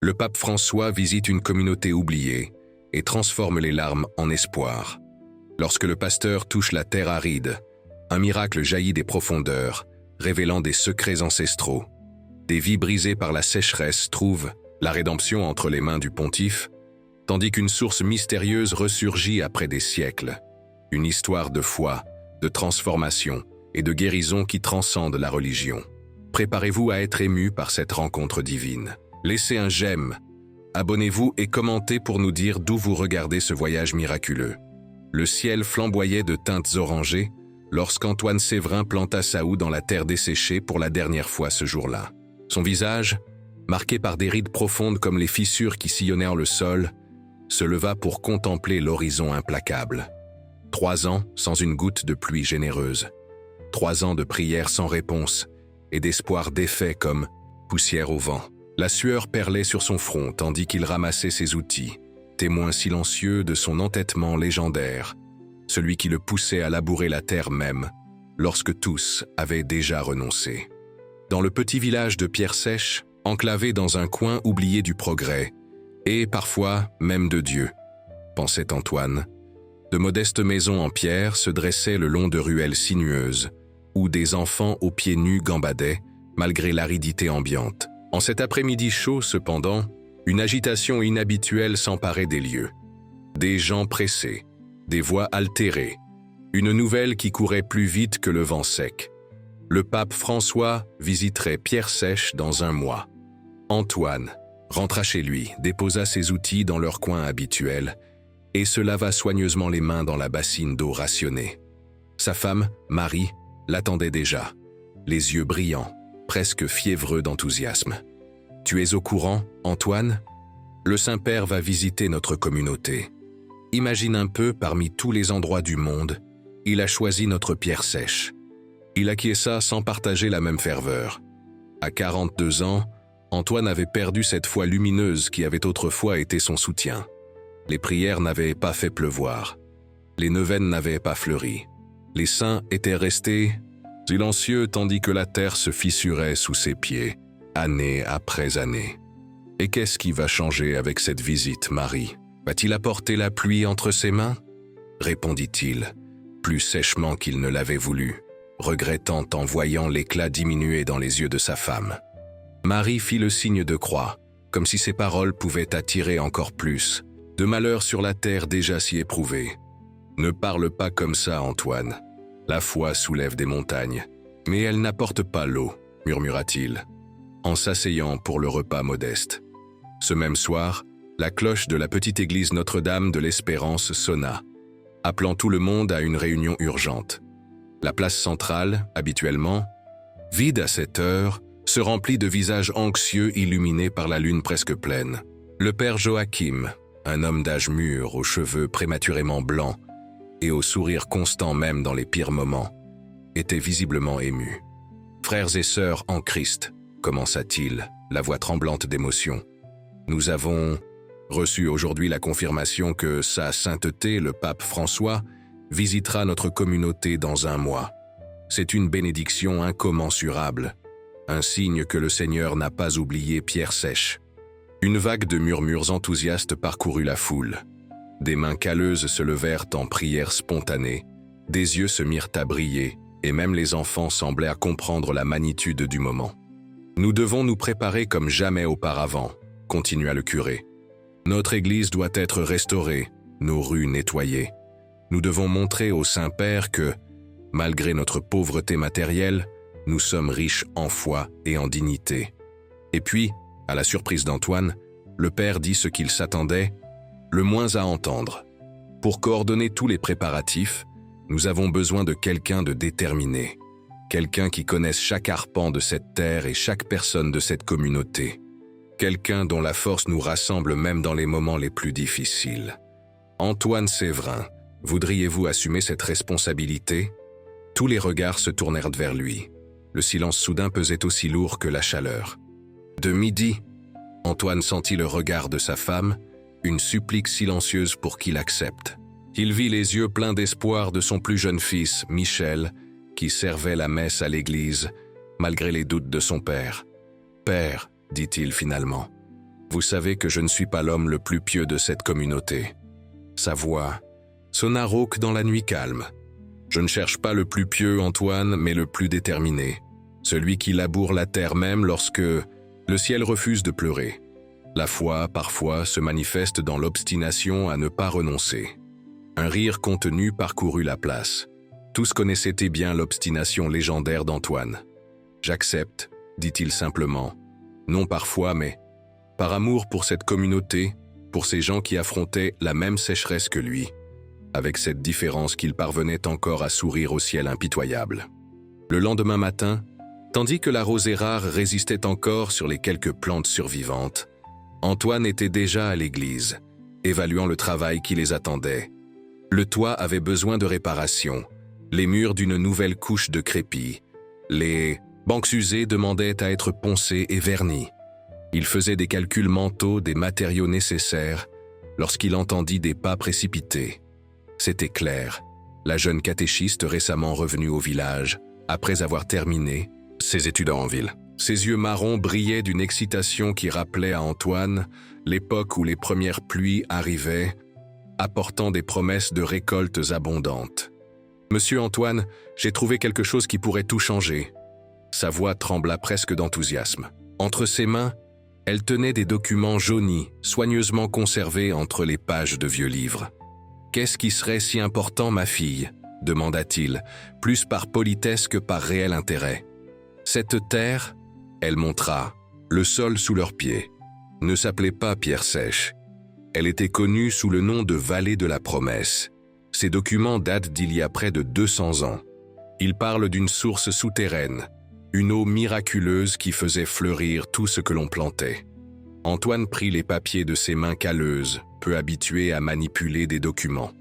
Le pape François visite une communauté oubliée et transforme les larmes en espoir. Lorsque le pasteur touche la terre aride, un miracle jaillit des profondeurs, révélant des secrets ancestraux. Des vies brisées par la sécheresse trouvent la rédemption entre les mains du pontife, tandis qu'une source mystérieuse ressurgit après des siècles. Une histoire de foi, de transformation et de guérison qui transcende la religion. Préparez-vous à être ému par cette rencontre divine. Laissez un j'aime, abonnez-vous et commentez pour nous dire d'où vous regardez ce voyage miraculeux. Le ciel flamboyait de teintes orangées lorsqu'Antoine Séverin planta sa houe dans la terre desséchée pour la dernière fois ce jour-là. Son visage, marqué par des rides profondes comme les fissures qui sillonnèrent le sol, se leva pour contempler l'horizon implacable. 3 ans sans une goutte de pluie généreuse. 3 ans de prières sans réponse et d'espoir défait comme poussière au vent. La sueur perlait sur son front tandis qu'il ramassait ses outils, témoin silencieux de son entêtement légendaire, celui qui le poussait à labourer la terre même, lorsque tous avaient déjà renoncé. Dans le petit village de Pierre-Sèche, enclavé dans un coin oublié du progrès, et parfois même de Dieu, pensait Antoine, de modestes maisons en pierre se dressaient le long de ruelles sinueuses, où des enfants aux pieds nus gambadaient, malgré l'aridité ambiante. En cet après-midi chaud, cependant, une agitation inhabituelle s'emparait des lieux. Des gens pressés, des voix altérées, une nouvelle qui courait plus vite que le vent sec. Le pape François visiterait Pierre-Sèche dans 1 mois. Antoine rentra chez lui, déposa ses outils dans leur coin habituel et se lava soigneusement les mains dans la bassine d'eau rationnée. Sa femme, Marie, l'attendait déjà, les yeux brillants, presque fiévreux d'enthousiasme. « Tu es au courant, Antoine ? Le Saint-Père va visiter notre communauté. Imagine un peu, parmi tous les endroits du monde, il a choisi notre Pierre-Sèche. Il acquiesça sans partager la même ferveur. À 42 ans, Antoine avait perdu cette foi lumineuse qui avait autrefois été son soutien. Les prières n'avaient pas fait pleuvoir. Les neuvaines n'avaient pas fleuri. Les saints étaient restés silencieux tandis que la terre se fissurait sous ses pieds, année après année. Et qu'est-ce qui va changer avec cette visite, Marie ? Va-t-il apporter la pluie entre ses mains ? Répondit-il, plus sèchement qu'il ne l'avait voulu, regrettant en voyant l'éclat diminuer dans les yeux de sa femme. Marie fit le signe de croix, comme si ses paroles pouvaient attirer encore plus de malheur sur la terre déjà si éprouvée. Ne parle pas comme ça, Antoine. La foi soulève des montagnes, mais elle n'apporte pas l'eau, murmura-t-il, en s'asseyant pour le repas modeste. Ce même soir, la cloche de la petite église Notre-Dame de l'Espérance sonna, appelant tout le monde à une réunion urgente. La place centrale, habituellement, vide à cette heure, se remplit de visages anxieux illuminés par la lune presque pleine. Le père Joachim, un homme d'âge mûr, aux cheveux prématurément blancs et au sourire constant même dans les pires moments, était visiblement ému. « Frères et sœurs en Christ, commença-t-il, la voix tremblante d'émotion, nous avons reçu aujourd'hui la confirmation que Sa Sainteté, le pape François, visitera notre communauté dans 1 mois. C'est une bénédiction incommensurable, un signe que le Seigneur n'a pas oublié Pierre-Sèche. » Une vague de murmures enthousiastes parcourut la foule. Des mains calleuses se levèrent en prière spontanée, des yeux se mirent à briller, et même les enfants semblaient comprendre la magnitude du moment. « Nous devons nous préparer comme jamais auparavant, » continua le curé. « Notre église doit être restaurée, nos rues nettoyées. Nous devons montrer au Saint-Père que, malgré notre pauvreté matérielle, nous sommes riches en foi et en dignité. » Et puis, à la surprise d'Antoine, le père dit ce qu'il s'attendait le moins à entendre. Pour coordonner tous les préparatifs, nous avons besoin de quelqu'un de déterminé, quelqu'un qui connaisse chaque arpent de cette terre et chaque personne de cette communauté, quelqu'un dont la force nous rassemble même dans les moments les plus difficiles. Antoine Séverin, voudriez-vous assumer cette responsabilité ? Tous les regards se tournèrent vers lui. Le silence soudain pesait aussi lourd que la chaleur. De midi, Antoine sentit le regard de sa femme, une supplique silencieuse pour qu'il accepte. Il vit les yeux pleins d'espoir de son plus jeune fils, Michel, qui servait la messe à l'église, malgré les doutes de son père. « Père, dit-il finalement, Vous savez que je ne suis pas l'homme le plus pieux de cette communauté. » Sa voix sonna rauque dans la nuit calme. « Je ne cherche pas le plus pieux, Antoine, mais le plus déterminé. Celui qui laboure la terre même lorsque le ciel refuse de pleurer. La foi, parfois, se manifeste dans l'obstination à ne pas renoncer. » Un rire contenu parcourut la place. Tous connaissaient bien l'obstination légendaire d'Antoine. « J'accepte, dit-il simplement. Non parfois, mais par amour pour cette communauté, pour ces gens qui affrontaient la même sécheresse que lui, avec cette différence qu'il parvenait encore à sourire au ciel impitoyable. » Le lendemain matin, tandis que la rosée rare résistait encore sur les quelques plantes survivantes, Antoine était déjà à l'église, évaluant le travail qui les attendait. Le toit avait besoin de réparation, les murs d'une nouvelle couche de crépi, les bancs usés demandaient à être poncés et vernis. Il faisait des calculs mentaux des matériaux nécessaires lorsqu'il entendit des pas précipités. C'était Claire, la jeune catéchiste récemment revenue au village, après avoir terminé ses études en ville. Ses yeux marrons brillaient d'une excitation qui rappelait à Antoine l'époque où les premières pluies arrivaient, apportant des promesses de récoltes abondantes. « Monsieur Antoine, j'ai trouvé quelque chose qui pourrait tout changer. » Sa voix trembla presque d'enthousiasme. Entre ses mains, elle tenait des documents jaunis, soigneusement conservés entre les pages de vieux livres. « Qu'est-ce qui serait si important, ma fille ?» demanda-t-il, plus par politesse que par réel intérêt. Cette terre, elle montra, le sol sous leurs pieds, ne s'appelait pas Pierre Sèche. Elle était connue sous le nom de Vallée de la Promesse. Ces documents datent d'il y a près de 200 ans. Ils parlent d'une source souterraine, une eau miraculeuse qui faisait fleurir tout ce que l'on plantait. Antoine prit les papiers de ses mains calleuses, peu habitué à manipuler des documents.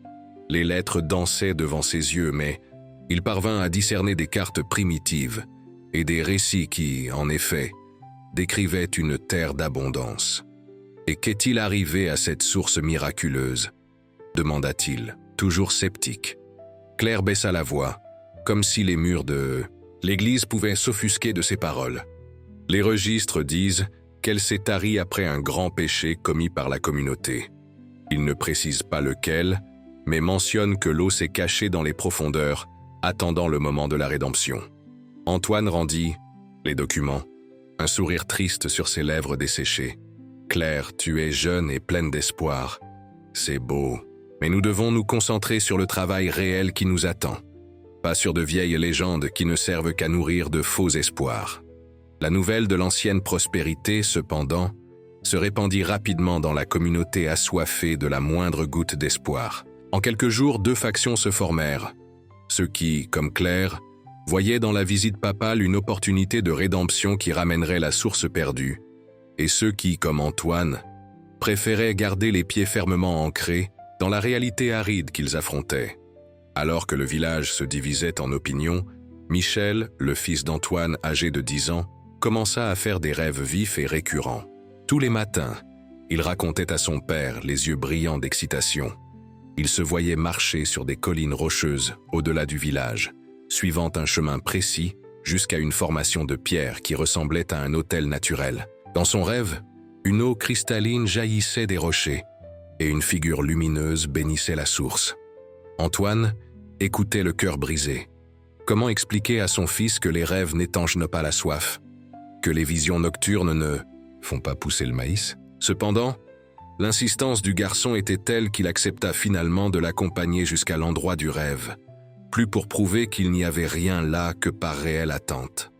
Les lettres dansaient devant ses yeux, mais il parvint à discerner des cartes primitives et des récits qui, en effet, décrivaient une terre d'abondance. « Et qu'est-il arrivé à cette source miraculeuse ?» demanda-t-il, toujours sceptique. Claire baissa la voix, comme si les murs de l'église pouvaient s'offusquer de ses paroles. Les registres disent qu'elle s'est tarie après un grand péché commis par la communauté. Ils ne précisent pas lequel, mais mentionnent que l'eau s'est cachée dans les profondeurs, attendant le moment de la rédemption. Antoine rendit les documents, un sourire triste sur ses lèvres desséchées. « Claire, tu es jeune et pleine d'espoir. C'est beau, mais nous devons nous concentrer sur le travail réel qui nous attend, pas sur de vieilles légendes qui ne servent qu'à nourrir de faux espoirs. » La nouvelle de l'ancienne prospérité, cependant, se répandit rapidement dans la communauté assoiffée de la moindre goutte d'espoir. En quelques jours, 2 factions se formèrent. Ceux qui, comme Claire, voyaient dans la visite papale une opportunité de rédemption qui ramènerait la source perdue, et ceux qui, comme Antoine, préféraient garder les pieds fermement ancrés dans la réalité aride qu'ils affrontaient. Alors que le village se divisait en opinions, Michel, le fils d'Antoine âgé de 10 ans, commença à faire des rêves vifs et récurrents. Tous les matins, il racontait à son père, les yeux brillants d'excitation. Il se voyait marcher sur des collines rocheuses au-delà du village, suivant un chemin précis jusqu'à une formation de pierre qui ressemblait à un autel naturel. Dans son rêve, une eau cristalline jaillissait des rochers et une figure lumineuse bénissait la source. Antoine écoutait le cœur brisé. Comment expliquer à son fils que les rêves n'étanchent pas la soif, que les visions nocturnes ne font pas pousser le maïs? Cependant, l'insistance du garçon était telle qu'il accepta finalement de l'accompagner jusqu'à l'endroit du rêve, plus pour prouver qu'il n'y avait rien là que par réelle attente.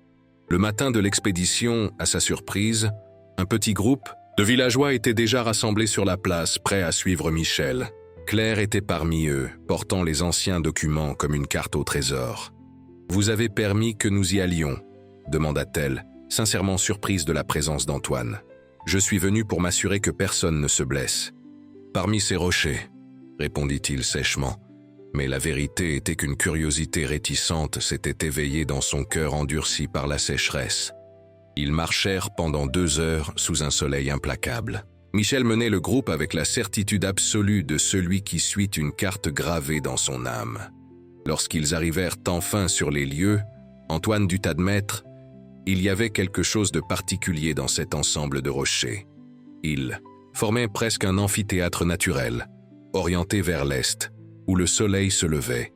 Le matin de l'expédition, à sa surprise, un petit groupe de villageois était déjà rassemblé sur la place, prêt à suivre Michel. Claire était parmi eux, portant les anciens documents comme une carte au trésor. « Vous avez permis que nous y allions ?» demanda-t-elle, sincèrement surprise de la présence d'Antoine. « Je suis venu pour m'assurer que personne ne se blesse. »« Parmi ces rochers, » répondit-il sèchement. Mais la vérité était qu'une curiosité réticente s'était éveillée dans son cœur endurci par la sécheresse. Ils marchèrent pendant 2 heures sous un soleil implacable. Michel menait le groupe avec la certitude absolue de celui qui suit une carte gravée dans son âme. Lorsqu'ils arrivèrent enfin sur les lieux, Antoine dut admettre, il y avait quelque chose de particulier dans cet ensemble de rochers. Ils formaient presque un amphithéâtre naturel, orienté vers l'est, où le soleil se levait.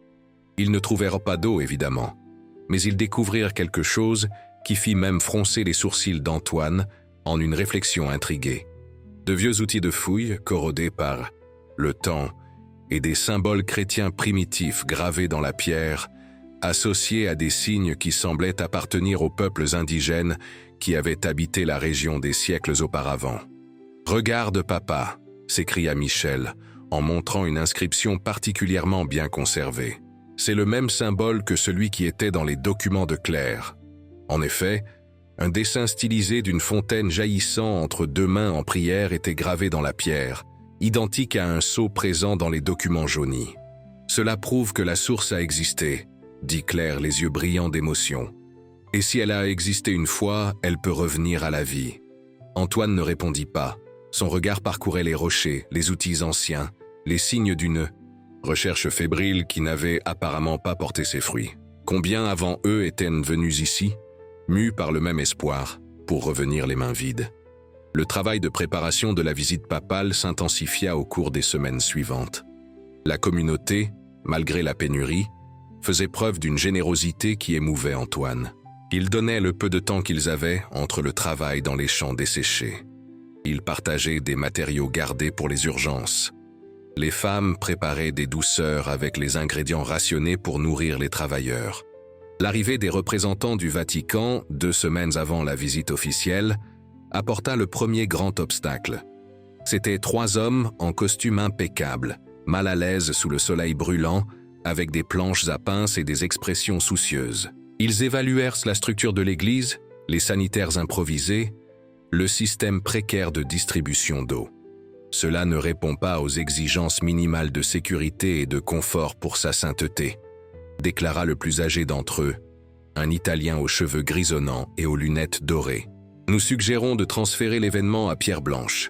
Ils ne trouvèrent pas d'eau, évidemment, mais ils découvrirent quelque chose qui fit même froncer les sourcils d'Antoine en une réflexion intriguée. De vieux outils de fouille, corrodés par le temps, et des symboles chrétiens primitifs gravés dans la pierre, associés à des signes qui semblaient appartenir aux peuples indigènes qui avaient habité la région des siècles auparavant. « Regarde, papa !» s'écria Michel, en montrant une inscription particulièrement bien conservée. C'est le même symbole que celui qui était dans les documents de Claire. En effet, un dessin stylisé d'une fontaine jaillissant entre deux mains en prière était gravé dans la pierre, identique à un sceau présent dans les documents jaunis. « Cela prouve que la source a existé », dit Claire, les yeux brillants d'émotion. « Et si elle a existé une fois, elle peut revenir à la vie. » Antoine ne répondit pas. Son regard parcourait les rochers, les outils anciens, les signes d'une recherche fébrile qui n'avait apparemment pas porté ses fruits. Combien avant eux étaient venus ici, mus par le même espoir, pour revenir les mains vides? Le travail de préparation de la visite papale s'intensifia au cours des semaines suivantes. La communauté, malgré la pénurie, faisait preuve d'une générosité qui émouvait Antoine. Ils donnaient le peu de temps qu'ils avaient entre le travail dans les champs desséchés. Ils partageaient des matériaux gardés pour les urgences. Les femmes préparaient des douceurs avec les ingrédients rationnés pour nourrir les travailleurs. L'arrivée des représentants du Vatican, 2 semaines avant la visite officielle, apporta le premier grand obstacle. C'étaient 3 hommes en costume impeccable, mal à l'aise sous le soleil brûlant, avec des planches à pince et des expressions soucieuses. Ils évaluèrent la structure de l'église, les sanitaires improvisés, le système précaire de distribution d'eau. Cela ne répond pas aux exigences minimales de sécurité et de confort pour sa sainteté, déclara le plus âgé d'entre eux, un Italien aux cheveux grisonnants et aux lunettes dorées. Nous suggérons de transférer l'événement à Pierre-Blanche.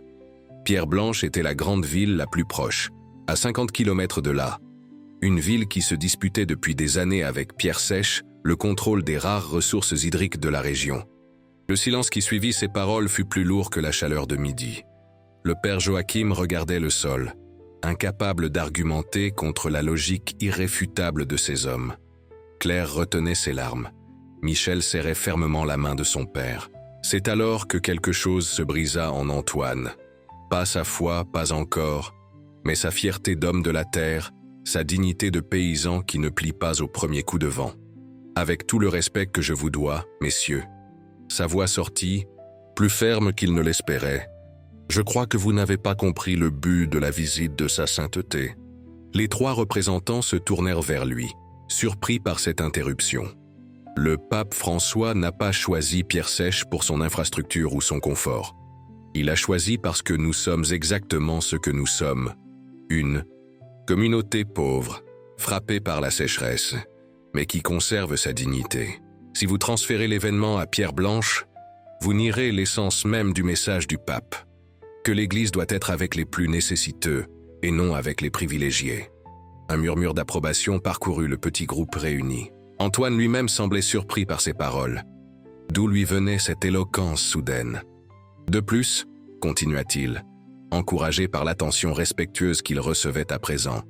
Pierre-Blanche était la grande ville la plus proche, à 50 km de là. Une ville qui se disputait depuis des années avec Pierre-Sèche le contrôle des rares ressources hydriques de la région. Le silence qui suivit ces paroles fut plus lourd que la chaleur de midi. Le père Joachim regardait le sol, incapable d'argumenter contre la logique irréfutable de ces hommes. Claire retenait ses larmes. Michel serrait fermement la main de son père. C'est alors que quelque chose se brisa en Antoine. Pas sa foi, pas encore, mais sa fierté d'homme de la terre, sa dignité de paysan qui ne plie pas au premier coup de vent. Avec tout le respect que je vous dois, messieurs. Sa voix sortit, plus ferme qu'il ne l'espérait. Je crois que vous n'avez pas compris le but de la visite de sa sainteté. Les 3 représentants se tournèrent vers lui, surpris par cette interruption. Le pape François n'a pas choisi Pierre-Sèche pour son infrastructure ou son confort. Il a choisi parce que nous sommes exactement ce que nous sommes. Une communauté pauvre, frappée par la sécheresse, mais qui conserve sa dignité. Si vous transférez l'événement à Pierre-Blanche, vous nierez l'essence même du message du pape, que l'Église doit être avec les plus nécessiteux et non avec les privilégiés. Un murmure d'approbation parcourut le petit groupe réuni. Antoine lui-même semblait surpris par ces paroles. D'où lui venait cette éloquence soudaine? De plus, continua-t-il, encouragé par l'attention respectueuse qu'il recevait à présent,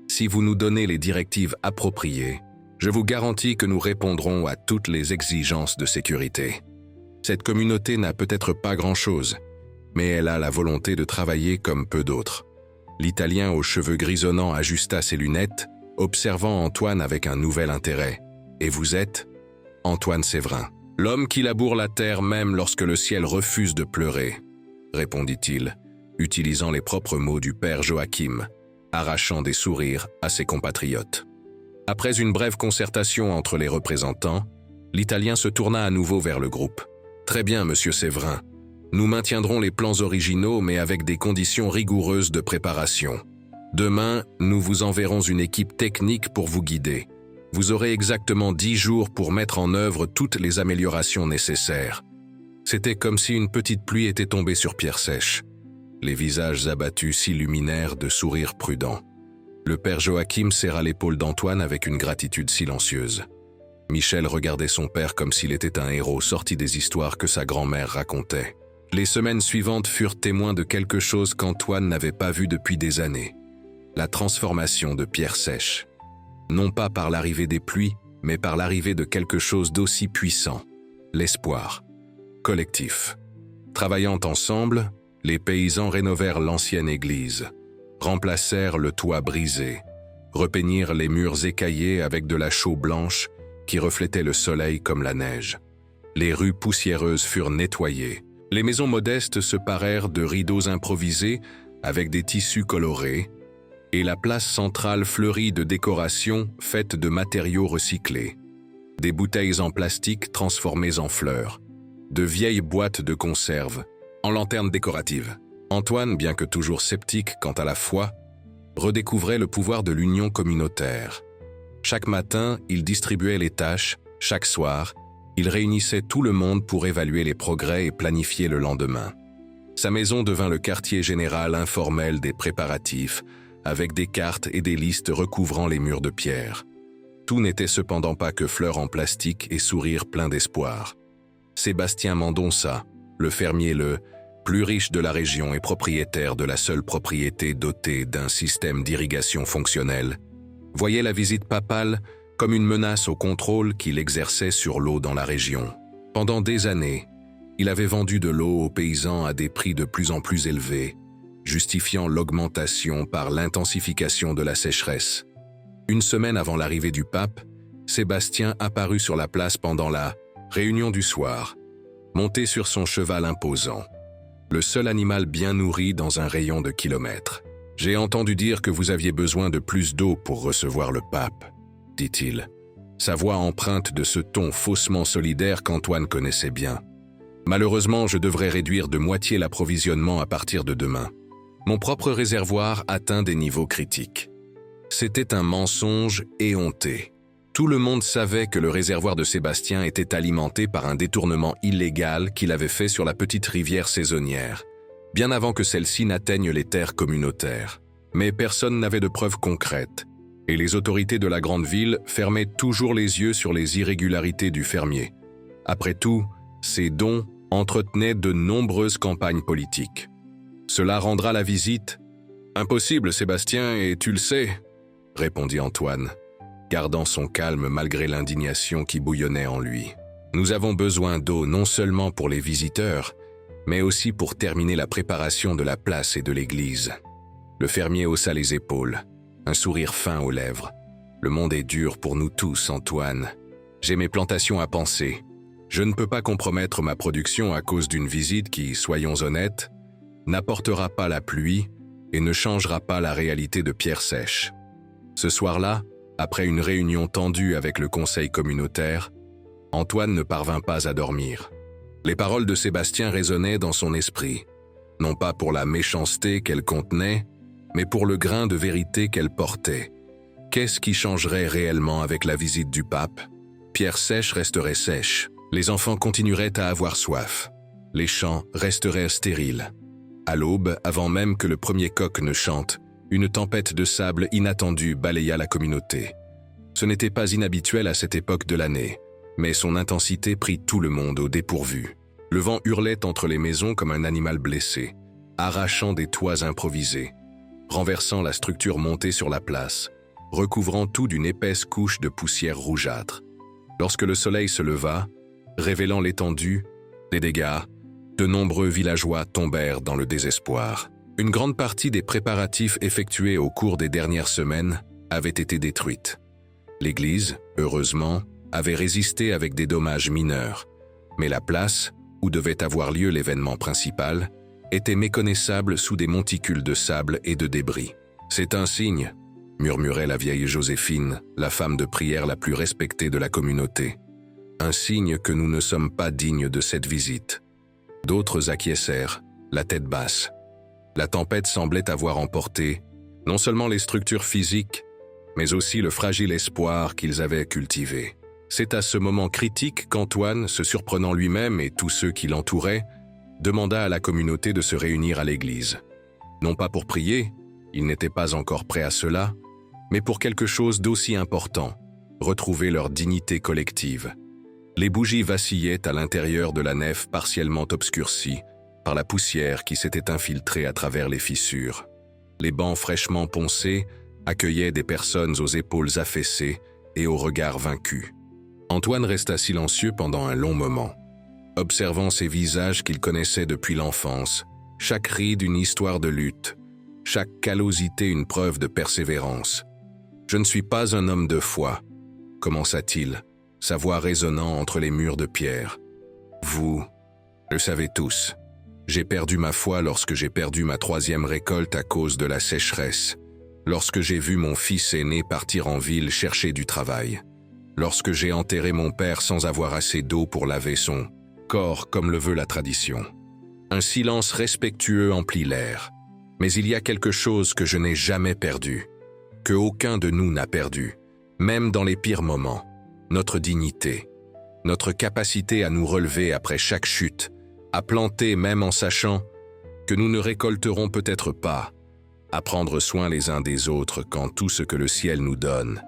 si vous nous donnez les directives appropriées, je vous garantis que nous répondrons à toutes les exigences de sécurité. Cette communauté n'a peut-être pas grand-chose, mais elle a la volonté de travailler comme peu d'autres. L'Italien aux cheveux grisonnants ajusta ses lunettes, observant Antoine avec un nouvel intérêt. « Et vous êtes » Antoine Séverin. « L'homme qui laboure la terre même lorsque le ciel refuse de pleurer », répondit-il, utilisant les propres mots du père Joachim, arrachant des sourires à ses compatriotes. Après une brève concertation entre les représentants, l'Italien se tourna à nouveau vers le groupe. « Très bien, monsieur Séverin. Nous maintiendrons les plans originaux, mais avec des conditions rigoureuses de préparation. Demain, nous vous enverrons une équipe technique pour vous guider. Vous aurez exactement 10 jours pour mettre en œuvre toutes les améliorations nécessaires. » C'était comme si une petite pluie était tombée sur Pierre-Sèche. Les visages abattus s'illuminèrent de sourires prudents. Le père Joachim serra l'épaule d'Antoine avec une gratitude silencieuse. Michel regardait son père comme s'il était un héros sorti des histoires que sa grand-mère racontait. Les semaines suivantes furent témoins de quelque chose qu'Antoine n'avait pas vu depuis des années. La transformation de Pierre Sèche. Non pas par l'arrivée des pluies, mais par l'arrivée de quelque chose d'aussi puissant, l'espoir collectif. Travaillant ensemble, les paysans rénovèrent l'ancienne église, remplacèrent le toit brisé, repeignirent les murs écaillés avec de la chaux blanche qui reflétait le soleil comme la neige. Les rues poussiéreuses furent nettoyées. Les maisons modestes se parèrent de rideaux improvisés avec des tissus colorés, et la place centrale fleurit de décorations faites de matériaux recyclés. Des bouteilles en plastique transformées en fleurs, de vieilles boîtes de conserve, en lanternes décoratives. Antoine, bien que toujours sceptique quant à la foi, redécouvrait le pouvoir de l'union communautaire. Chaque matin, il distribuait les tâches, chaque soir, il réunissait tout le monde pour évaluer les progrès et planifier le lendemain. Sa maison devint le quartier général informel des préparatifs, avec des cartes et des listes recouvrant les murs de pierre. Tout n'était cependant pas que fleurs en plastique et sourires pleins d'espoir. Sébastien Mendonça, le fermier le plus riche de la région et propriétaire de la seule propriété dotée d'un système d'irrigation fonctionnel, voyait la visite papale comme une menace au contrôle qu'il exerçait sur l'eau dans la région. Pendant des années, il avait vendu de l'eau aux paysans à des prix de plus en plus élevés, justifiant l'augmentation par l'intensification de la sécheresse. Une semaine avant l'arrivée du pape, Sébastien apparut sur la place pendant la réunion du soir, monté sur son cheval imposant, le seul animal bien nourri dans un rayon de kilomètres. « J'ai entendu dire que vous aviez besoin de plus d'eau pour recevoir le pape, » dit-il, sa voix empreinte de ce ton faussement solidaire qu'Antoine connaissait bien. « Malheureusement, je devrais réduire de moitié l'approvisionnement à partir de demain. Mon propre réservoir atteint des niveaux critiques. » C'était un mensonge éhonté. Tout le monde savait que le réservoir de Sébastien était alimenté par un détournement illégal qu'il avait fait sur la petite rivière saisonnière, bien avant que celle-ci n'atteigne les terres communautaires. Mais personne n'avait de preuves concrètes, et les autorités de la grande ville fermaient toujours les yeux sur les irrégularités du fermier. Après tout, ces dons entretenaient de nombreuses campagnes politiques. Cela rendra la visite impossible, Sébastien, et tu le sais, répondit Antoine, gardant son calme malgré l'indignation qui bouillonnait en lui. Nous avons besoin d'eau non seulement pour les visiteurs, mais aussi pour terminer la préparation de la place et de l'église. Le fermier haussa les épaules, un sourire fin aux lèvres. Le monde est dur pour nous tous, Antoine. J'ai mes plantations à penser. Je ne peux pas compromettre ma production à cause d'une visite qui, soyons honnêtes, n'apportera pas la pluie et ne changera pas la réalité de Pierre Sèche. Ce soir-là, après une réunion tendue avec le conseil communautaire, Antoine ne parvint pas à dormir. Les paroles de Sébastien résonnaient dans son esprit, non pas pour la méchanceté qu'elles contenaient, mais pour le grain de vérité qu'elles portaient. Qu'est-ce qui changerait réellement avec la visite du pape? Pierre Sèche resterait sèche, les enfants continueraient à avoir soif, les champs resteraient stériles. À l'aube, avant même que le premier coq ne chante, une tempête de sable inattendue balaya la communauté. Ce n'était pas inhabituel à cette époque de l'année, mais son intensité prit tout le monde au dépourvu. Le vent hurlait entre les maisons comme un animal blessé, arrachant des toits improvisés, renversant la structure montée sur la place, recouvrant tout d'une épaisse couche de poussière rougeâtre. Lorsque le soleil se leva, révélant l'étendue, les dégâts, de nombreux villageois tombèrent dans le désespoir. Une grande partie des préparatifs effectués au cours des dernières semaines avaient été détruite. L'église, heureusement, avait résisté avec des dommages mineurs, mais la place, où devait avoir lieu l'événement principal, était méconnaissable sous des monticules de sable et de débris. « C'est un signe », murmurait la vieille Joséphine, la femme de prière la plus respectée de la communauté. « Un signe que nous ne sommes pas dignes de cette visite. » D'autres acquiescèrent, la tête basse. La tempête semblait avoir emporté non seulement les structures physiques, mais aussi le fragile espoir qu'ils avaient cultivé. C'est à ce moment critique qu'Antoine, se surprenant lui-même et tous ceux qui l'entouraient, demanda à la communauté de se réunir à l'église. Non pas pour prier, ils n'étaient pas encore prêts à cela, mais pour quelque chose d'aussi important, retrouver leur dignité collective. Les bougies vacillaient à l'intérieur de la nef partiellement obscurcie par la poussière qui s'était infiltrée à travers les fissures. Les bancs fraîchement poncés accueillaient des personnes aux épaules affaissées et au regard vaincu. Antoine resta silencieux pendant un long moment, observant ces visages qu'il connaissait depuis l'enfance, chaque ride une histoire de lutte, chaque callosité une preuve de persévérance. « Je ne suis pas un homme de foi », commença-t-il, sa voix résonnant entre les murs de pierre. « Vous le savez tous. J'ai perdu ma foi lorsque j'ai perdu ma 3e récolte à cause de la sécheresse, lorsque j'ai vu mon fils aîné partir en ville chercher du travail, lorsque j'ai enterré mon père sans avoir assez d'eau pour laver son corps comme le veut la tradition. Un silence respectueux emplit l'air. Mais il y a quelque chose que je n'ai jamais perdu, que aucun de nous n'a perdu, même dans les pires moments, notre dignité, notre capacité à nous relever après chaque chute, à planter même en sachant que nous ne récolterons peut-être pas, à prendre soin les uns des autres quand tout ce que le ciel nous donne,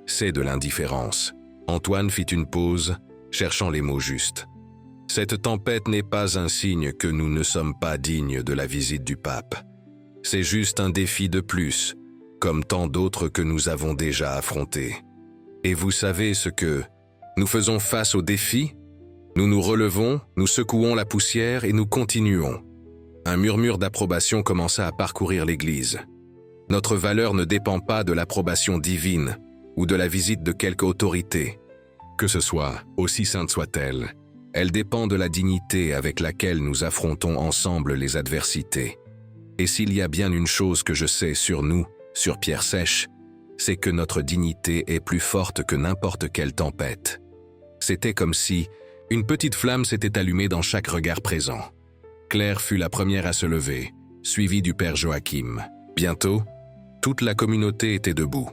c'est de l'indifférence. » Antoine fit une pause, cherchant les mots justes. « Cette tempête n'est pas un signe que nous ne sommes pas dignes de la visite du pape. C'est juste un défi de plus, comme tant d'autres que nous avons déjà affrontés. Et vous savez ce que nous faisons face au défi ? Nous nous relevons, nous secouons la poussière et nous continuons. » Un murmure d'approbation commença à parcourir l'église. Notre valeur ne dépend pas de l'approbation divine ou de la visite de quelque autorité. Que ce soit, aussi sainte soit-elle, elle dépend de la dignité avec laquelle nous affrontons ensemble les adversités. Et s'il y a bien une chose que je sais sur nous, sur Pierre Sèche, c'est que notre dignité est plus forte que n'importe quelle tempête. C'était comme si une petite flamme s'était allumée dans chaque regard présent. Claire fut la première à se lever, suivie du père Joachim. Bientôt, toute la communauté était debout.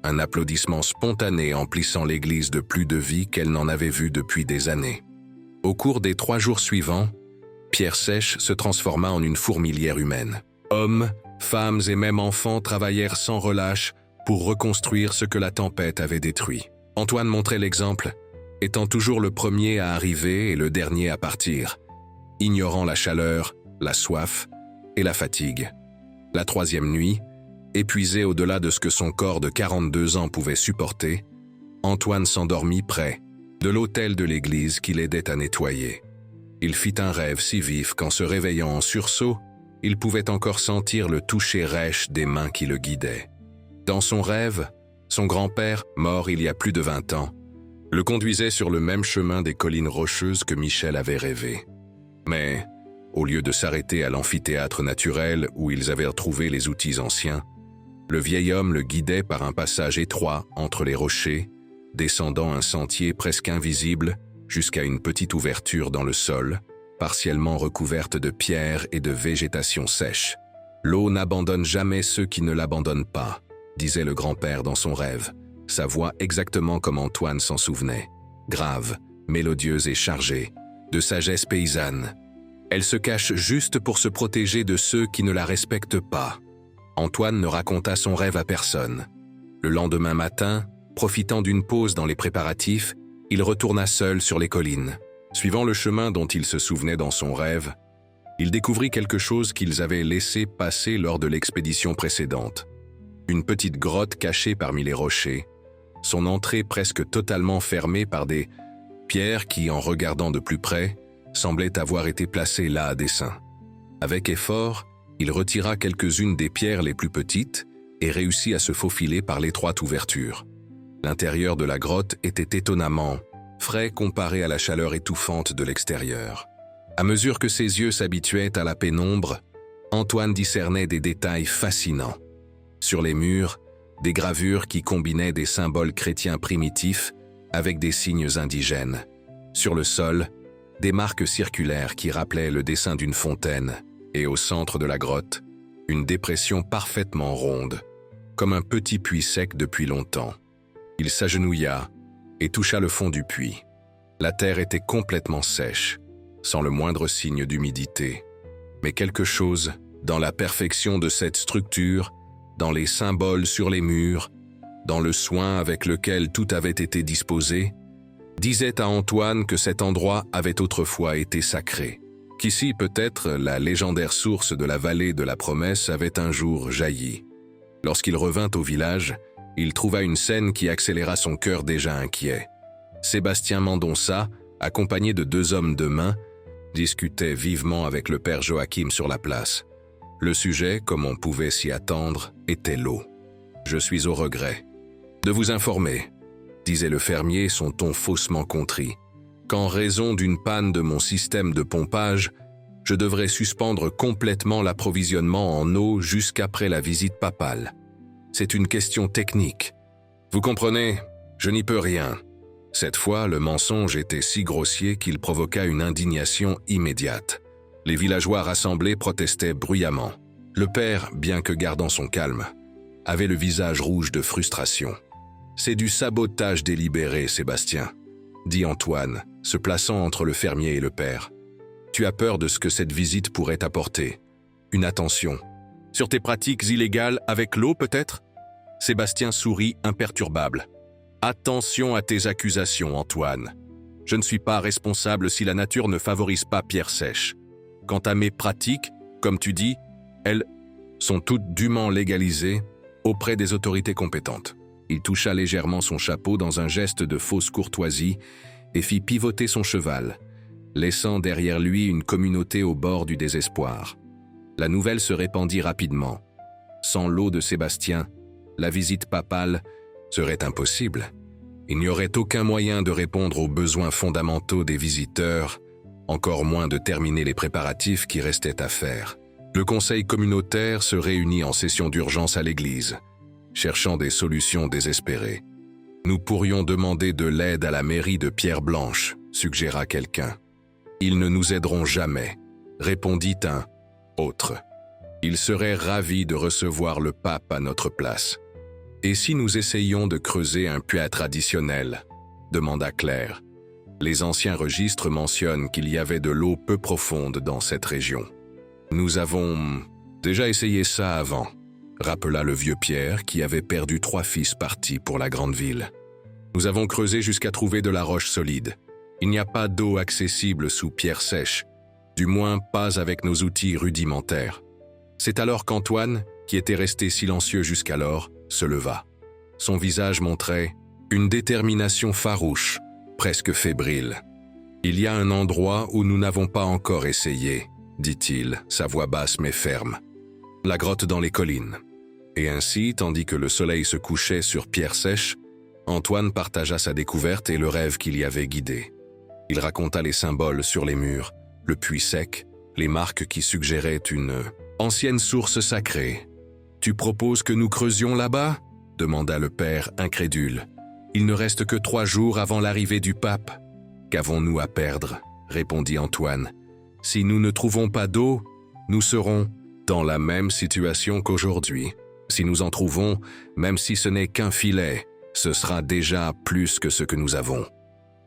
Un applaudissement spontané emplissant l'église de plus de vie qu'elle n'en avait vu depuis des années. Au cours des 3 jours suivants, Pierre Sèche se transforma en une fourmilière humaine. Hommes, femmes et même enfants travaillèrent sans relâche pour reconstruire ce que la tempête avait détruit. Antoine montrait l'exemple, étant toujours le premier à arriver et le dernier à partir, ignorant la chaleur, la soif et la fatigue. La 3e nuit, épuisé au-delà de ce que son corps de 42 ans pouvait supporter, Antoine s'endormit près de l'autel de l'église qu'il aidait à nettoyer. Il fit un rêve si vif qu'en se réveillant en sursaut, il pouvait encore sentir le toucher rêche des mains qui le guidaient. Dans son rêve, son grand-père, mort il y a plus de 20 ans, le conduisait sur le même chemin des collines rocheuses que Michel avait rêvé. Mais, au lieu de s'arrêter à l'amphithéâtre naturel où ils avaient retrouvé les outils anciens, le vieil homme le guidait par un passage étroit entre les rochers, descendant un sentier presque invisible jusqu'à une petite ouverture dans le sol, partiellement recouverte de pierres et de végétation sèche. « L'eau n'abandonne jamais ceux qui ne l'abandonnent pas », disait le grand-père dans son rêve, sa voix exactement comme Antoine s'en souvenait, grave, mélodieuse et chargée, de sagesse paysanne. Elle se cache juste pour se protéger de ceux qui ne la respectent pas. Antoine ne raconta son rêve à personne. Le lendemain matin, profitant d'une pause dans les préparatifs, il retourna seul sur les collines. Suivant le chemin dont il se souvenait dans son rêve, il découvrit quelque chose qu'ils avaient laissé passer lors de l'expédition précédente. Une petite grotte cachée parmi les rochers, son entrée presque totalement fermée par des pierres qui, en regardant de plus près, semblaient avoir été placées là à dessein. Avec effort, il retira quelques-unes des pierres les plus petites et réussit à se faufiler par l'étroite ouverture. L'intérieur de la grotte était étonnamment frais comparé à la chaleur étouffante de l'extérieur. À mesure que ses yeux s'habituaient à la pénombre, Antoine discernait des détails fascinants. Sur les murs, des gravures qui combinaient des symboles chrétiens primitifs avec des signes indigènes. Sur le sol, des marques circulaires qui rappelaient le dessin d'une fontaine, et au centre de la grotte, une dépression parfaitement ronde, comme un petit puits sec depuis longtemps. Il s'agenouilla et toucha le fond du puits. La terre était complètement sèche, sans le moindre signe d'humidité. Mais quelque chose, dans la perfection de cette structure, dans les symboles sur les murs, dans le soin avec lequel tout avait été disposé, disait à Antoine que cet endroit avait autrefois été sacré, qu'ici peut-être la légendaire source de la vallée de la promesse avait un jour jailli. Lorsqu'il revint au village, il trouva une scène qui accéléra son cœur déjà inquiet. Sébastien Mendonça, accompagné de 2 hommes de main, discutait vivement avec le père Joachim sur la place. Le sujet, comme on pouvait s'y attendre, était l'eau. « Je suis au regret de vous informer », disait le fermier, son ton faussement contrit, « qu'en raison d'une panne de mon système de pompage, je devrais suspendre complètement l'approvisionnement en eau jusqu'après la visite papale. C'est une question technique. Vous comprenez, je n'y peux rien. » Cette fois, le mensonge était si grossier qu'il provoqua une indignation immédiate. Les villageois rassemblés protestaient bruyamment. Le père, bien que gardant son calme, avait le visage rouge de frustration. « C'est du sabotage délibéré, Sébastien, » dit Antoine, se plaçant entre le fermier et le père. « Tu as peur de ce que cette visite pourrait apporter. Une attention. Sur tes pratiques illégales avec l'eau, peut-être » Sébastien sourit imperturbable. « Attention à tes accusations, Antoine. Je ne suis pas responsable si la nature ne favorise pas Pierre Sèche. Quant à mes pratiques, comme tu dis, elles sont toutes dûment légalisées auprès des autorités compétentes. » Il toucha légèrement son chapeau dans un geste de fausse courtoisie et fit pivoter son cheval, laissant derrière lui une communauté au bord du désespoir. La nouvelle se répandit rapidement. Sans l'eau de Sébastien, la visite papale serait impossible. Il n'y aurait aucun moyen de répondre aux besoins fondamentaux des visiteurs, encore moins de terminer les préparatifs qui restaient à faire. Le conseil communautaire se réunit en session d'urgence à l'église, cherchant des solutions désespérées. « Nous pourrions demander de l'aide à la mairie de Pierre-Blanche », suggéra quelqu'un. « Ils ne nous aideront jamais », répondit un autre. « Ils seraient ravis de recevoir le pape à notre place. » « Et si nous essayions de creuser un puits traditionnel ?» demanda Claire. Les anciens registres mentionnent qu'il y avait de l'eau peu profonde dans cette région. « Nous avons déjà essayé ça avant », rappela le vieux Pierre qui avait perdu 3 fils partis pour la grande ville. « Nous avons creusé jusqu'à trouver de la roche solide. Il n'y a pas d'eau accessible sous pierre sèche, du moins pas avec nos outils rudimentaires. » C'est alors qu'Antoine, qui était resté silencieux jusqu'alors, se leva. Son visage montrait une détermination farouche, presque fébrile. « Il y a un endroit où nous n'avons pas encore essayé, » dit-il, sa voix basse mais ferme. « La grotte dans les collines. » Et ainsi, tandis que le soleil se couchait sur pierre sèche, Antoine partagea sa découverte et le rêve qui l'y avait guidé. Il raconta les symboles sur les murs, le puits sec, les marques qui suggéraient une ancienne source sacrée. « Tu proposes que nous creusions là-bas » demanda le père incrédule. « Il ne reste que 3 jours avant l'arrivée du pape. »« Qu'avons-nous à perdre » répondit Antoine. « Si nous ne trouvons pas d'eau, nous serons dans la même situation qu'aujourd'hui. Si nous en trouvons, même si ce n'est qu'un filet, ce sera déjà plus que ce que nous avons. »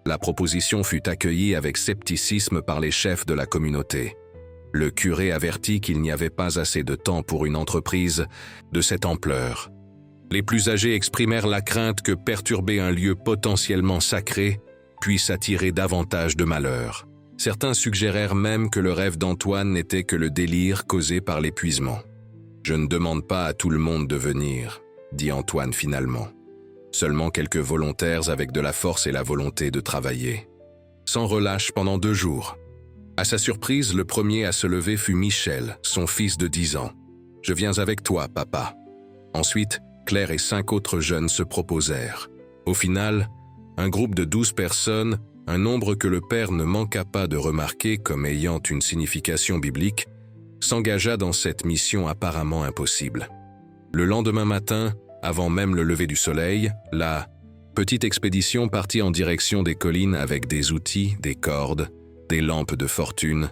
La proposition fut accueillie avec scepticisme par les chefs de la communauté. Le curé avertit qu'il n'y avait pas assez de temps pour une entreprise de cette ampleur. Les plus âgés exprimèrent la crainte que perturber un lieu potentiellement sacré puisse attirer davantage de malheur. Certains suggérèrent même que le rêve d'Antoine n'était que le délire causé par l'épuisement. « Je ne demande pas à tout le monde de venir », dit Antoine finalement. Seulement quelques volontaires avec de la force et la volonté de travailler. Sans relâche pendant 2 jours. À sa surprise, le premier à se lever fut Michel, son fils de 10 ans. « Je viens avec toi, papa. » Ensuite, Claire et 5 autres jeunes se proposèrent. Au final, un groupe de 12 personnes, un nombre que le père ne manqua pas de remarquer comme ayant une signification biblique, s'engagea dans cette mission apparemment impossible. Le lendemain matin, avant même le lever du soleil, la petite expédition partit en direction des collines avec des outils, des cordes, des lampes de fortune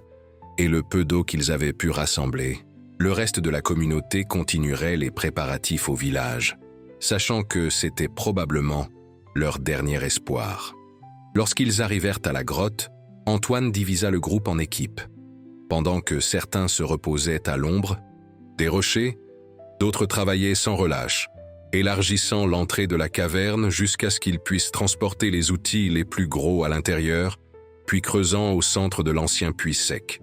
et le peu d'eau qu'ils avaient pu rassembler. Le reste de la communauté continuerait les préparatifs au village, sachant que c'était probablement leur dernier espoir. Lorsqu'ils arrivèrent à la grotte, Antoine divisa le groupe en équipes. Pendant que certains se reposaient à l'ombre des rochers, d'autres travaillaient sans relâche, élargissant l'entrée de la caverne jusqu'à ce qu'ils puissent transporter les outils les plus gros à l'intérieur, puis creusant au centre de l'ancien puits sec.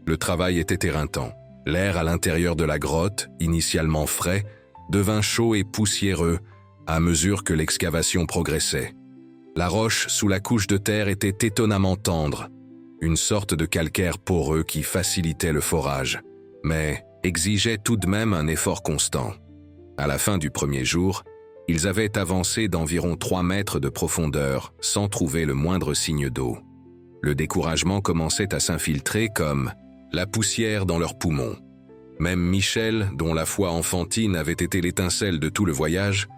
Le travail était éreintant. L'air à l'intérieur de la grotte, initialement frais, devint chaud et poussiéreux à mesure que l'excavation progressait. La roche sous la couche de terre était étonnamment tendre, une sorte de calcaire poreux qui facilitait le forage, mais exigeait tout de même un effort constant. À la fin du premier jour, ils avaient avancé d'environ 3 mètres de profondeur sans trouver le moindre signe d'eau. Le découragement commençait à s'infiltrer comme la poussière dans leurs poumons. Même Michel, dont la foi enfantine avait été l'étincelle de tout le voyage,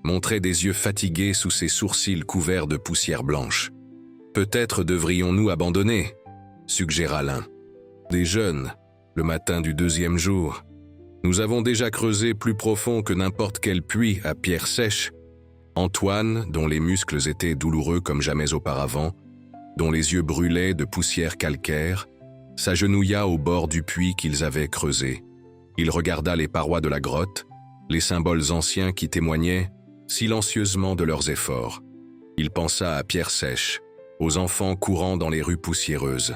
montrait des yeux fatigués sous ses sourcils couverts de poussière blanche. « Peut-être devrions-nous abandonner » suggéra l'un. « Des jeunes, le matin du 2e jour. Nous avons déjà creusé plus profond que n'importe quel puits à pierre sèche. » Antoine, dont les muscles étaient douloureux comme jamais auparavant, dont les yeux brûlaient de poussière calcaire, s'agenouilla au bord du puits qu'ils avaient creusé. Il regarda les parois de la grotte, les symboles anciens qui témoignaient silencieusement de leurs efforts. Il pensa à Pierre Sèche, aux enfants courant dans les rues poussiéreuses,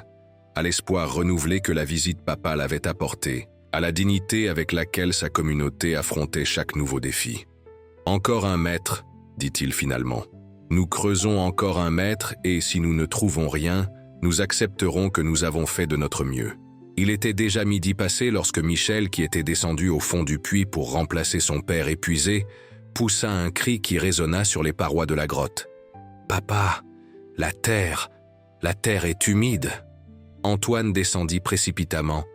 à l'espoir renouvelé que la visite papale avait apporté, à la dignité avec laquelle sa communauté affrontait chaque nouveau défi. « Encore 1 mètre, dit-il finalement. Nous creusons encore 1 mètre et si nous ne trouvons rien, nous accepterons que nous avons fait de notre mieux. » Il était déjà midi passé lorsque Michel, qui était descendu au fond du puits pour remplacer son père épuisé, poussa un cri qui résonna sur les parois de la grotte. « Papa, la terre est humide !» Antoine descendit précipitamment,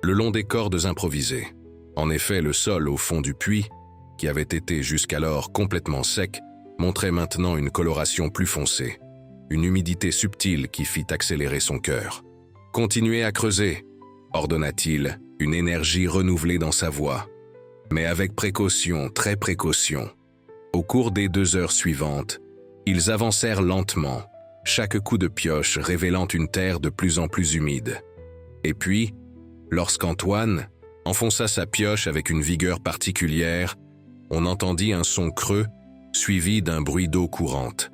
le long des cordes improvisées. En effet, le sol au fond du puits, qui avait été jusqu'alors complètement sec, montrait maintenant une coloration plus foncée, une humidité subtile qui fit accélérer son cœur. « Continuez à creuser !» ordonna-t-il, une énergie renouvelée dans sa voix. Mais avec précaution, très précaution. Au cours des 2 heures suivantes, ils avancèrent lentement, chaque coup de pioche révélant une terre de plus en plus humide. Et puis, lorsqu'Antoine enfonça sa pioche avec une vigueur particulière, on entendit un son creux, suivi d'un bruit d'eau courante.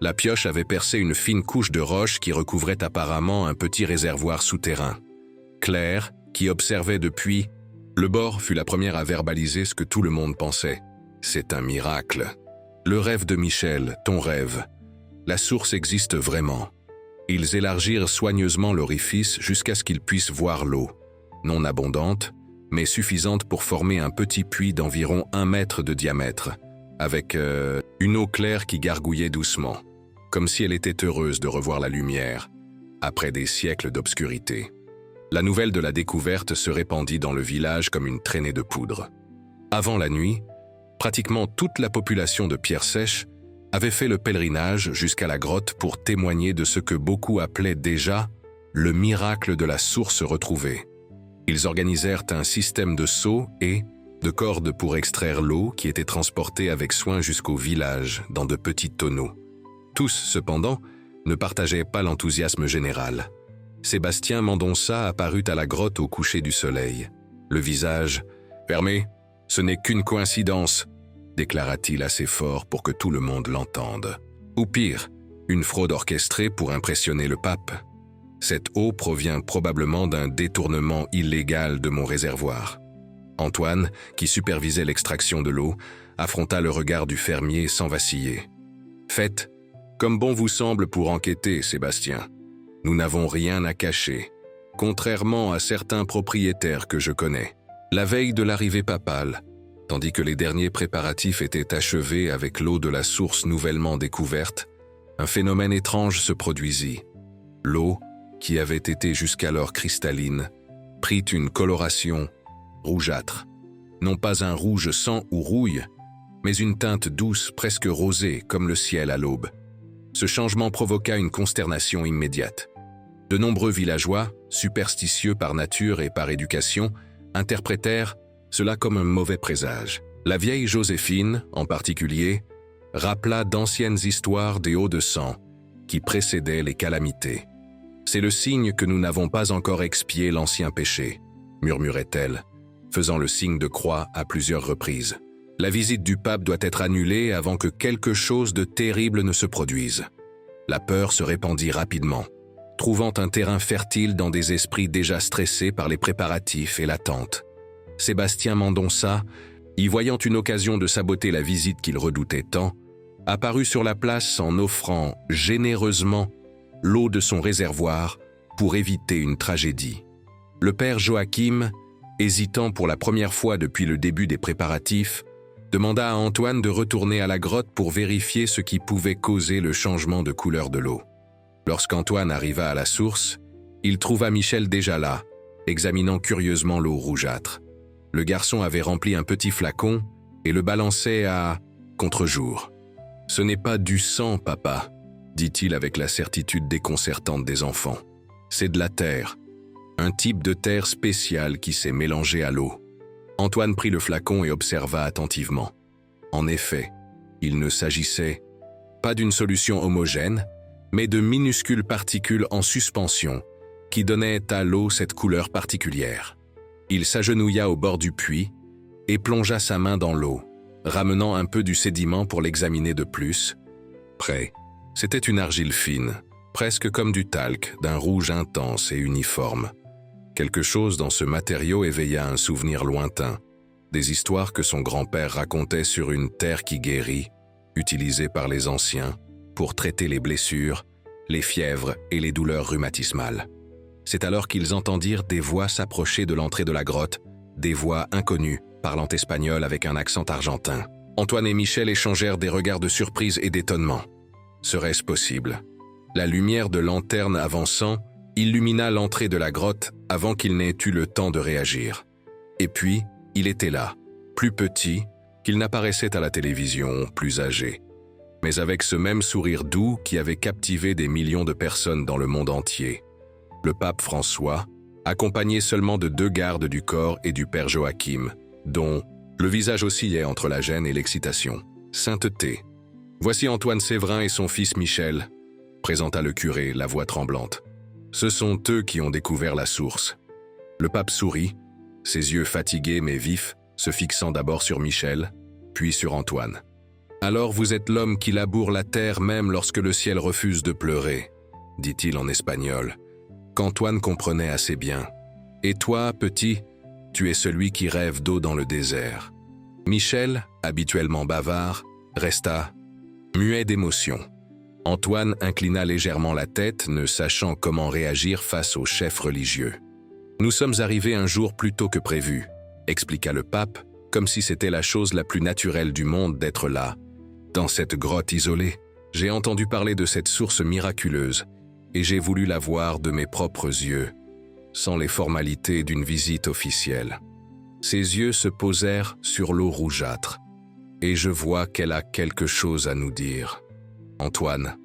La pioche avait percé une fine couche de roche qui recouvrait apparemment un petit réservoir souterrain. Claire, qui observait depuis, le bord fut la première à verbaliser ce que tout le monde pensait. « C'est un miracle. Le rêve de Michel, ton rêve. La source existe vraiment. » Ils élargirent soigneusement l'orifice jusqu'à ce qu'ils puissent voir l'eau, non abondante, mais suffisante pour former un petit puits d'environ 1 mètre de diamètre, avec une eau claire qui gargouillait doucement, comme si elle était heureuse de revoir la lumière, après des siècles d'obscurité. La nouvelle de la découverte se répandit dans le village comme une traînée de poudre. Avant la nuit, pratiquement toute la population de Pierre Sèche avait fait le pèlerinage jusqu'à la grotte pour témoigner de ce que beaucoup appelaient déjà le miracle de la source retrouvée. Ils organisèrent un système de seaux et de cordes pour extraire l'eau qui était transportée avec soin jusqu'au village dans de petits tonneaux. Tous, cependant, ne partageaient pas l'enthousiasme général. Sébastien Mendonça apparut à la grotte au coucher du soleil. Le visage « Fermé, ce n'est qu'une coïncidence », déclara-t-il assez fort pour que tout le monde l'entende. Ou pire, une fraude orchestrée pour impressionner le pape. Cette eau provient probablement d'un détournement illégal de mon réservoir. Antoine, qui supervisait l'extraction de l'eau, affronta le regard du fermier sans vaciller. « Faites comme bon vous semble pour enquêter, Sébastien. Nous n'avons rien à cacher, contrairement à certains propriétaires que je connais. » La veille de l'arrivée papale, tandis que les derniers préparatifs étaient achevés avec l'eau de la source nouvellement découverte, un phénomène étrange se produisit. L'eau, qui avait été jusqu'alors cristalline, prit une coloration rougeâtre. Non pas un rouge sang ou rouille, mais une teinte douce, presque rosée, comme le ciel à l'aube. Ce changement provoqua une consternation immédiate. De nombreux villageois, superstitieux par nature et par éducation, interprétèrent cela comme un mauvais présage. La vieille Joséphine, en particulier, rappela d'anciennes histoires des hauts de sang qui précédaient les calamités. « C'est le signe que nous n'avons pas encore expié l'ancien péché », murmurait-elle, faisant le signe de croix à plusieurs reprises. « La visite du pape doit être annulée avant que quelque chose de terrible ne se produise. » La peur se répandit rapidement. trouvant un terrain fertile dans des esprits déjà stressés par les préparatifs et l'attente. Sébastien Mendonça, y voyant une occasion de saboter la visite qu'il redoutait tant, apparut sur la place en offrant généreusement l'eau de son réservoir pour éviter une tragédie. Le père Joachim, hésitant pour la première fois depuis le début des préparatifs, demanda à Antoine de retourner à la grotte pour vérifier ce qui pouvait causer le changement de couleur de l'eau. Lorsqu'Antoine arriva à la source, il trouva Michel déjà là, examinant curieusement l'eau rougeâtre. Le garçon avait rempli un petit flacon et le balançait à contre-jour. « Ce n'est pas du sang, papa », dit-il avec la certitude déconcertante des enfants. « C'est de la terre, un type de terre spéciale qui s'est mélangé à l'eau. » Antoine prit le flacon et observa attentivement. En effet, il ne s'agissait pas d'une solution homogène, mais de minuscules particules en suspension qui donnaient à l'eau cette couleur particulière. Il s'agenouilla au bord du puits et plongea sa main dans l'eau, ramenant un peu du sédiment pour l'examiner de plus. Près, c'était une argile fine, presque comme du talc, d'un rouge intense et uniforme. Quelque chose dans ce matériau éveilla un souvenir lointain, des histoires que son grand-père racontait sur une terre qui guérit, utilisée par les anciens, pour traiter les blessures, les fièvres et les douleurs rhumatismales. C'est alors qu'ils entendirent des voix s'approcher de l'entrée de la grotte, des voix inconnues, parlant espagnol avec un accent argentin. Antoine et Michel échangèrent des regards de surprise et d'étonnement. Serait-ce possible? La lumière de lanterne avançant illumina l'entrée de la grotte avant qu'il n'ait eu le temps de réagir. Et puis, il était là, plus petit qu'il n'apparaissait à la télévision, plus âgé, mais avec ce même sourire doux qui avait captivé des millions de personnes dans le monde entier. Le pape François, accompagné seulement de 2 gardes du corps et du père Joachim, dont le visage oscillait entre la gêne et l'excitation. « Sainteté, voici Antoine Séverin et son fils Michel », présenta le curé, la voix tremblante. « Ce sont eux qui ont découvert la source. » Le pape sourit, ses yeux fatigués mais vifs, se fixant d'abord sur Michel, puis sur Antoine. « Alors vous êtes l'homme qui laboure la terre même lorsque le ciel refuse de pleurer, » dit-il en espagnol, qu'Antoine comprenait assez bien. « Et toi, petit, tu es celui qui rêve d'eau dans le désert. » Michel, habituellement bavard, resta muet d'émotion. Antoine inclina légèrement la tête, ne sachant comment réagir face au chef religieux. « Nous sommes arrivés un jour plus tôt que prévu, » expliqua le pape, comme si c'était la chose la plus naturelle du monde d'être là. Dans cette grotte isolée, j'ai entendu parler de cette source miraculeuse, et j'ai voulu la voir de mes propres yeux, sans les formalités d'une visite officielle. Ses yeux se posèrent sur l'eau rougeâtre, et je vois qu'elle a quelque chose à nous dire. Antoine,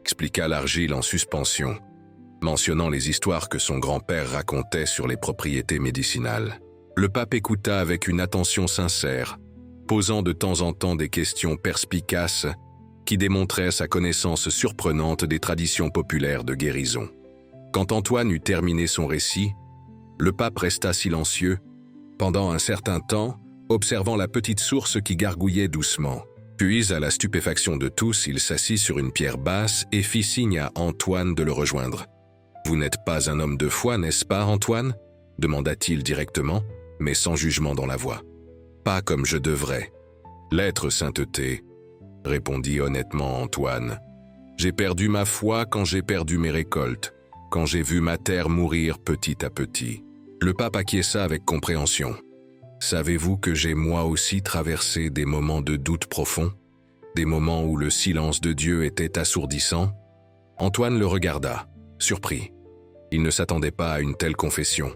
expliqua l'argile en suspension, mentionnant les histoires que son grand-père racontait sur les propriétés médicinales. Le pape écouta avec une attention sincère, posant de temps en temps des questions perspicaces qui démontraient sa connaissance surprenante des traditions populaires de guérison. Quand Antoine eut terminé son récit, le pape resta silencieux, pendant un certain temps, observant la petite source qui gargouillait doucement. Puis, à la stupéfaction de tous, il s'assit sur une pierre basse et fit signe à Antoine de le rejoindre. « Vous n'êtes pas un homme de foi, n'est-ce pas, Antoine ?» demanda-t-il directement, mais sans jugement dans la voix. « Pas comme je devrais. »« L'être, sainteté, » répondit honnêtement Antoine. « J'ai perdu ma foi quand j'ai perdu mes récoltes, quand j'ai vu ma terre mourir petit à petit. » Le pape acquiesça avec compréhension. « Savez-vous que j'ai moi aussi traversé des moments de doute profond, des moments où le silence de Dieu était assourdissant ?» Antoine le regarda, surpris. Il ne s'attendait pas à une telle confession.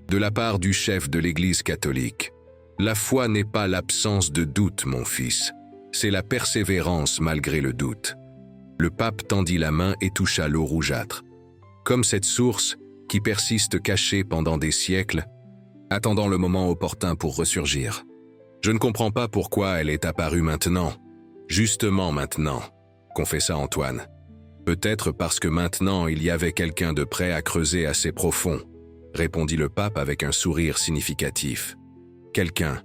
De la part du chef de l'Église catholique, « La foi n'est pas l'absence de doute, mon fils, c'est la persévérance malgré le doute. » Le pape tendit la main et toucha l'eau rougeâtre. Comme cette source qui persiste cachée pendant des siècles, attendant le moment opportun pour ressurgir. Je ne comprends pas pourquoi elle est apparue maintenant, justement maintenant, confessa Antoine. Peut-être parce que maintenant il y avait quelqu'un de prêt à creuser assez profond, répondit le pape avec un sourire significatif. Quelqu'un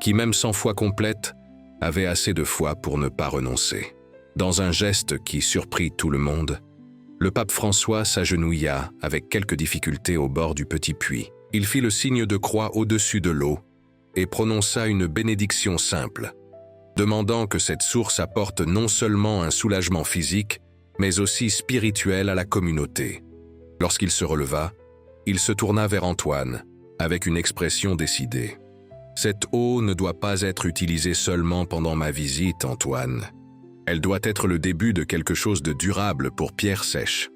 qui, même sans foi complète, avait assez de foi pour ne pas renoncer. Dans un geste qui surprit tout le monde, Le pape François s'agenouilla avec quelques difficultés au bord du petit puits. Il fit le signe de croix au-dessus de l'eau et prononça une bénédiction simple, demandant que cette source apporte non seulement un soulagement physique, mais aussi spirituel à la communauté. Lorsqu'il se releva, il se tourna vers Antoine, avec une expression décidée. « Cette eau ne doit pas être utilisée seulement pendant ma visite, Antoine. Elle doit être le début de quelque chose de durable pour Pierre Sèche.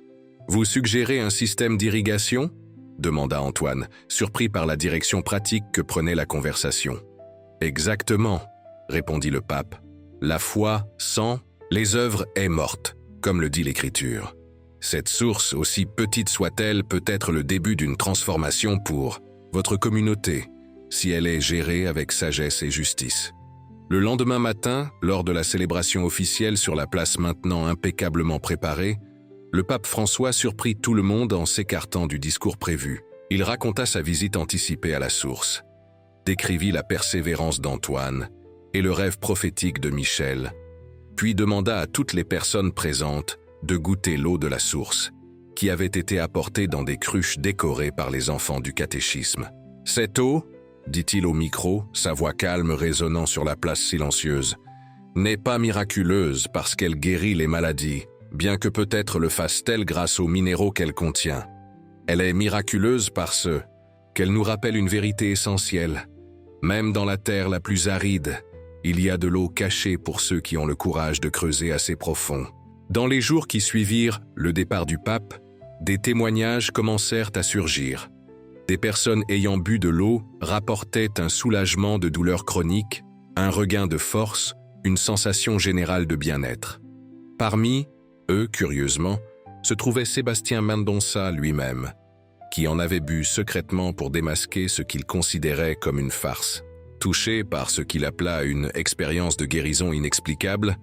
Vous suggérez un système d'irrigation ?» demanda Antoine, surpris par la direction pratique que prenait la conversation. « Exactement, » répondit le pape. « La foi sans les œuvres est morte, comme le dit l'Écriture. Cette source, aussi petite soit-elle, peut être le début d'une transformation pour votre communauté, si elle est gérée avec sagesse et justice. » Le lendemain matin, lors de la célébration officielle sur la place maintenant impeccablement préparée, le pape François surprit tout le monde en s'écartant du discours prévu. Il raconta sa visite anticipée à la source, décrivit la persévérance d'Antoine et le rêve prophétique de Michel, puis demanda à toutes les personnes présentes de goûter l'eau de la source, qui avait été apportée dans des cruches décorées par les enfants du catéchisme. « Cette eau, dit-il au micro, sa voix calme résonnant sur la place silencieuse, n'est pas miraculeuse parce qu'elle guérit les maladies, bien que peut-être le fasse-t-elle grâce aux minéraux qu'elle contient. Elle est miraculeuse parce qu'elle nous rappelle une vérité essentielle. Même dans la terre la plus aride, il y a de l'eau cachée pour ceux qui ont le courage de creuser assez profond. » Dans les jours qui suivirent le départ du pape, des témoignages commencèrent à surgir. Des personnes ayant bu de l'eau rapportaient un soulagement de douleurs chroniques, un regain de force, une sensation générale de bien-être. Parmi eux, curieusement, se trouvait Sébastien Mendonça lui-même, qui en avait bu secrètement pour démasquer ce qu'il considérait comme une farce. Touché par ce qu'il appela une expérience de guérison inexplicable,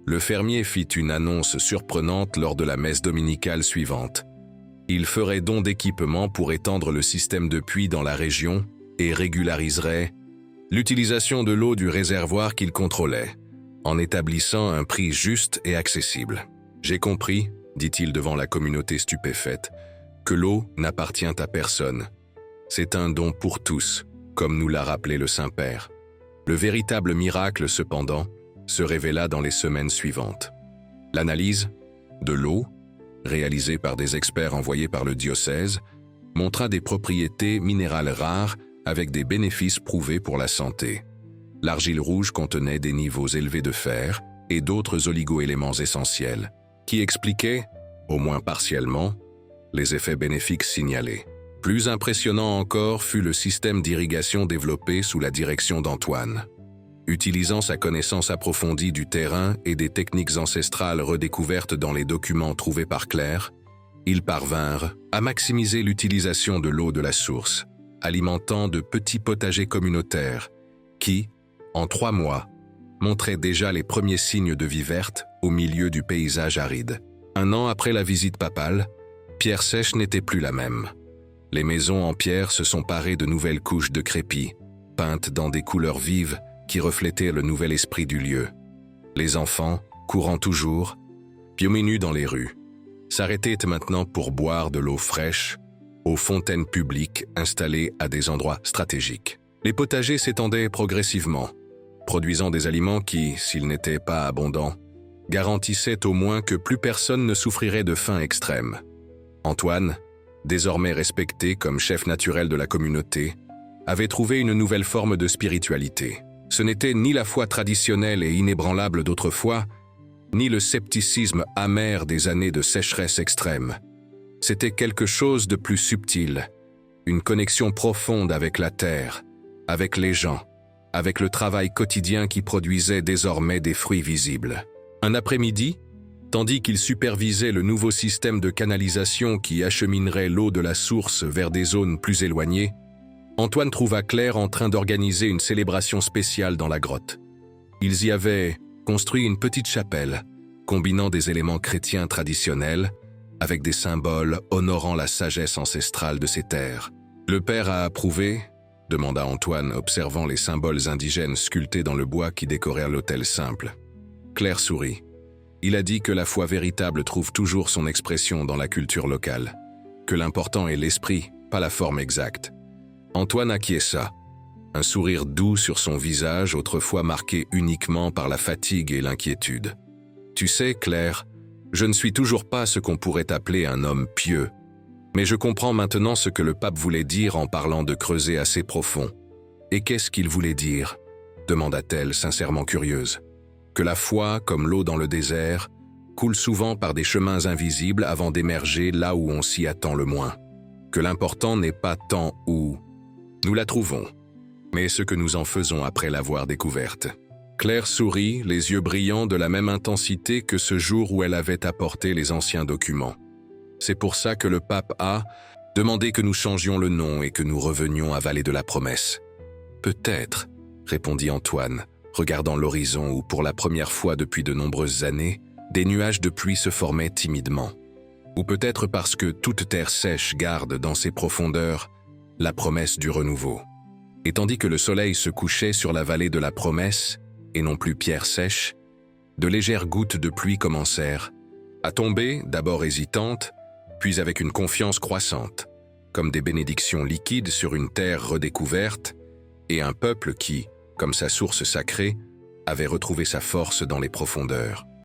le fermier fit une annonce surprenante lors de la messe dominicale suivante. Il ferait don d'équipements pour étendre le système de puits dans la région et régulariserait l'utilisation de l'eau du réservoir qu'il contrôlait, en établissant un prix juste et accessible. « J'ai compris, » dit-il devant la communauté stupéfaite, « que l'eau n'appartient à personne. C'est un don pour tous, comme nous l'a rappelé le Saint-Père. » Le véritable miracle, cependant, se révéla dans les semaines suivantes. L'analyse de l'eau, réalisée par des experts envoyés par le diocèse, montra des propriétés minérales rares avec des bénéfices prouvés pour la santé. L'argile rouge contenait des niveaux élevés de fer et d'autres oligo-éléments essentiels, qui expliquaient, au moins partiellement, les effets bénéfiques signalés. Plus impressionnant encore fut le système d'irrigation développé sous la direction d'Antoine. Utilisant sa connaissance approfondie du terrain et des techniques ancestrales redécouvertes dans les documents trouvés par Claire, ils parvinrent à maximiser l'utilisation de l'eau de la source, alimentant de petits potagers communautaires qui, en 3 mois, montraient déjà les premiers signes de vie verte au milieu du paysage aride. 1 an après la visite papale, Pierre Sèche n'était plus la même. Les maisons en pierre se sont parées de nouvelles couches de crépi, peintes dans des couleurs vives qui reflétaient le nouvel esprit du lieu. Les enfants, courant toujours, pieds nus dans les rues, s'arrêtaient maintenant pour boire de l'eau fraîche aux fontaines publiques installées à des endroits stratégiques. Les potagers s'étendaient progressivement, produisant des aliments qui, s'ils n'étaient pas abondants, garantissaient au moins que plus personne ne souffrirait de faim extrême. Antoine, désormais respecté comme chef naturel de la communauté, avait trouvé une nouvelle forme de spiritualité. Ce n'était ni la foi traditionnelle et inébranlable d'autrefois, ni le scepticisme amer des années de sécheresse extrême. C'était quelque chose de plus subtil, une connexion profonde avec la terre, avec les gens, avec le travail quotidien qui produisait désormais des fruits visibles. Un après-midi, tandis qu'il supervisait le nouveau système de canalisation qui acheminerait l'eau de la source vers des zones plus éloignées, Antoine trouva Claire en train d'organiser une célébration spéciale dans la grotte. Ils y avaient construit une petite chapelle, combinant des éléments chrétiens traditionnels avec des symboles honorant la sagesse ancestrale de ces terres. « Le père a approuvé ?» demanda Antoine, observant les symboles indigènes sculptés dans le bois qui décorèrent l'autel simple. Claire sourit. Il a dit que la foi véritable trouve toujours son expression dans la culture locale, que l'important est l'esprit, pas la forme exacte. Antoine acquiesça, un sourire doux sur son visage autrefois marqué uniquement par la fatigue et l'inquiétude. « Tu sais, Claire, je ne suis toujours pas ce qu'on pourrait appeler un homme pieux, mais je comprends maintenant ce que le pape voulait dire en parlant de creuser assez profond. Et qu'est-ce qu'il voulait dire ?» demanda-t-elle, sincèrement curieuse. « Que la foi, comme l'eau dans le désert, coule souvent par des chemins invisibles avant d'émerger là où on s'y attend le moins. Que l'important n'est pas tant où nous la trouvons, mais ce que nous en faisons après l'avoir découverte. » Claire sourit, les yeux brillants de la même intensité que ce jour où elle avait apporté les anciens documents. C'est pour ça que le pape a demandé que nous changions le nom et que nous revenions à Vallée de la Promesse. « Peut-être, » répondit Antoine, regardant l'horizon où, pour la première fois depuis de nombreuses années, des nuages de pluie se formaient timidement. Ou peut-être parce que toute terre sèche garde dans ses profondeurs la promesse du renouveau. Et tandis que le soleil se couchait sur la vallée de la Promesse, et non plus pierre sèche, de légères gouttes de pluie commencèrent à tomber, d'abord hésitantes, puis avec une confiance croissante, comme des bénédictions liquides sur une terre redécouverte, et un peuple qui, comme sa source sacrée, avait retrouvé sa force dans les profondeurs.